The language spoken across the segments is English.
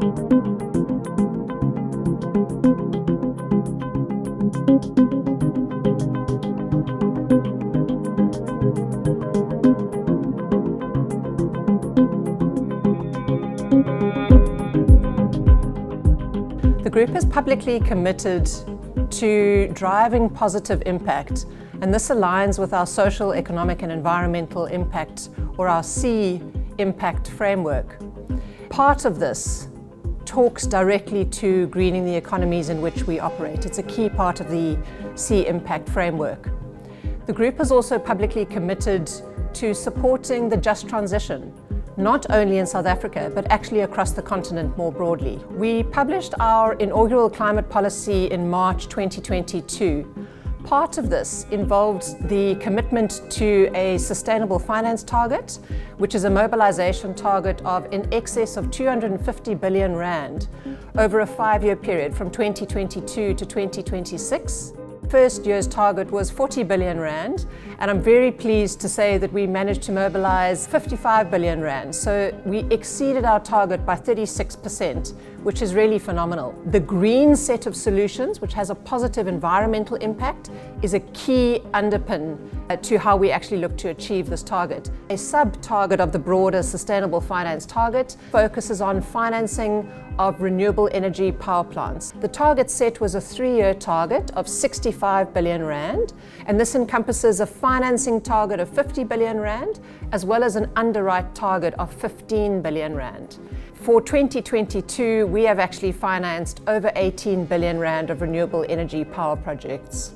The group is publicly committed to driving positive impact, and this aligns with our social, economic and environmental impact, or our C impact framework. Part of this talks directly to greening the economies in which we operate. It's a key part of the C impact framework. The group is also publicly committed to supporting the just transition, not only in South Africa, but actually across the continent more broadly. We published our inaugural climate policy in March 2022. Part of this involves the commitment to a sustainable finance target, which is a mobilization target of in excess of 250 billion rand over a 5-year period from 2022 to 2026. First year's target was 40 billion rand, and I'm very pleased to say that we managed to mobilize 55 billion rand. So we exceeded our target by 36%, which is really phenomenal. The green set of solutions, which has a positive environmental impact, is a key underpin to how we actually look to achieve this target. A sub-target of the broader sustainable finance target focuses on financing of renewable energy power plants. The target set was a 3-year target of 65 billion rand, and this encompasses a financing target of 50 billion rand, as well as an underwrite target of 15 billion rand. For 2022, we have actually financed over 18 billion rand of renewable energy power projects.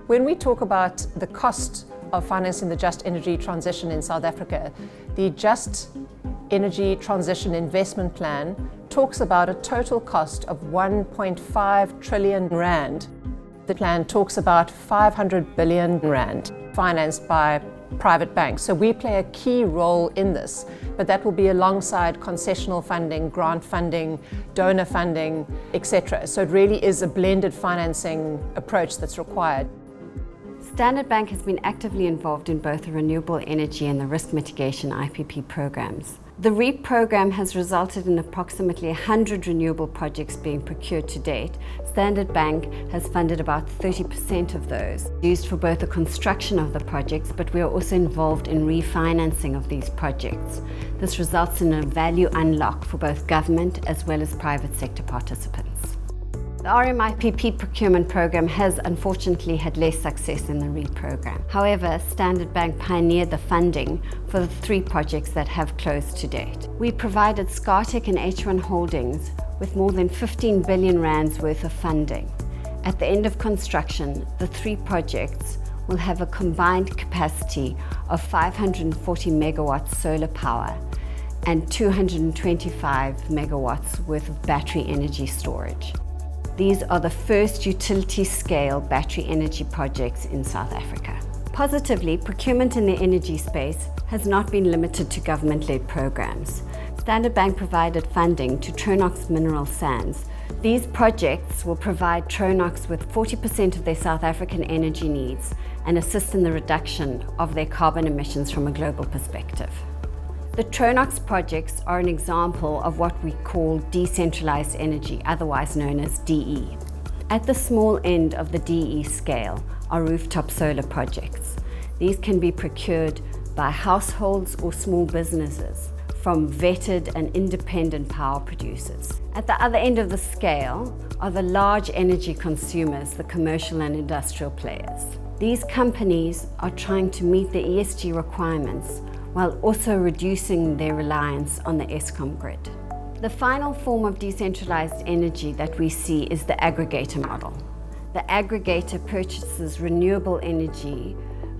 When we talk about the cost of financing the just energy transition in South Africa, the Just Energy Transition Investment Plan talks about a total cost of 1.5 trillion rand. The plan talks about 500 billion rand financed by private banks. So we play a key role in this, but that will be alongside concessional funding, grant funding, donor funding, etc. So it really is a blended financing approach that's required. Standard Bank has been actively involved in both the renewable energy and the risk mitigation IPP programs. The REAP program has resulted in approximately 100 renewable projects being procured to date. Standard Bank has funded about 30% of those, used for both the construction of the projects, but we are also involved in refinancing of these projects. This results in a value unlock for both government as well as private sector participants. The RMIPP procurement program has unfortunately had less success than the REAP program. However, Standard Bank pioneered the funding for the 3 projects that have closed to date. We provided Scartech and H1 Holdings with more than 15 billion rands worth of funding. At the end of construction, the 3 projects will have a combined capacity of 540 megawatts solar power and 225 megawatts worth of battery energy storage. These are the first utility-scale battery energy projects in South Africa. Positively, procurement in the energy space has not been limited to government-led programs. Standard Bank provided funding to Tronox Mineral Sands. These projects will provide Tronox with 40% of their South African energy needs and assist in the reduction of their carbon emissions from a global perspective. The Tronox projects are an example of what we call decentralized energy, otherwise known as DE. At the small end of the DE scale are rooftop solar projects. These can be procured by households or small businesses from vetted and independent power producers. At the other end of the scale are the large energy consumers, the commercial and industrial players. These companies are trying to meet the ESG requirements while also reducing their reliance on the Eskom grid. The final form of decentralized energy that we see is the aggregator model. The aggregator purchases renewable energy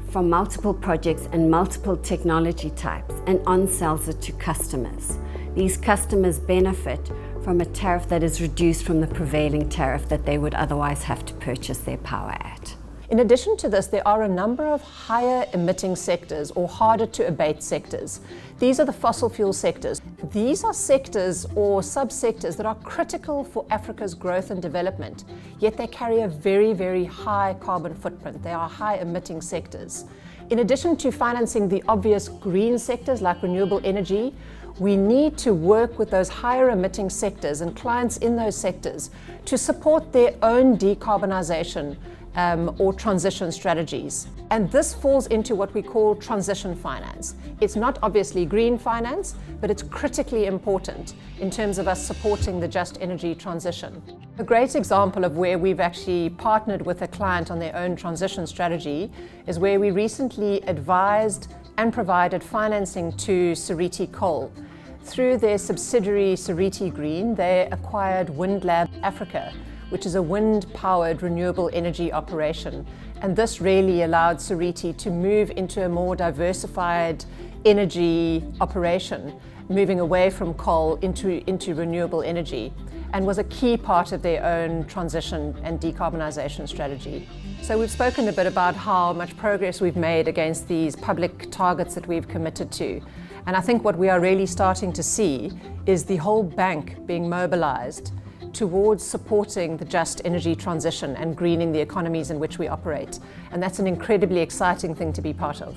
from multiple projects and multiple technology types and on-sells it to customers. These customers benefit from a tariff that is reduced from the prevailing tariff that they would otherwise have to purchase their power at. In addition to this, there are a number of higher emitting sectors or harder to abate sectors. These are the fossil fuel sectors. These are sectors or subsectors that are critical for Africa's growth and development, yet they carry a very, very high carbon footprint. They are high emitting sectors. In addition to financing the obvious green sectors like renewable energy, we need to work with those higher emitting sectors and clients in those sectors to support their own decarbonisation or transition strategies. And this falls into what we call transition finance. It's not obviously green finance, but it's critically important in terms of us supporting the just energy transition. A great example of where we've actually partnered with a client on their own transition strategy is where we recently advised and provided financing to Seriti Coal. Through their subsidiary Seriti Green, they acquired WindLab Africa, which is a wind-powered renewable energy operation. And this really allowed Seriti to move into a more diversified energy operation, moving away from coal into renewable energy, and was a key part of their own transition and decarbonisation strategy. So we've spoken a bit about how much progress we've made against these public targets that we've committed to. And I think what we are really starting to see is the whole bank being mobilised towards supporting the just energy transition and greening the economies in which we operate. And that's an incredibly exciting thing to be part of.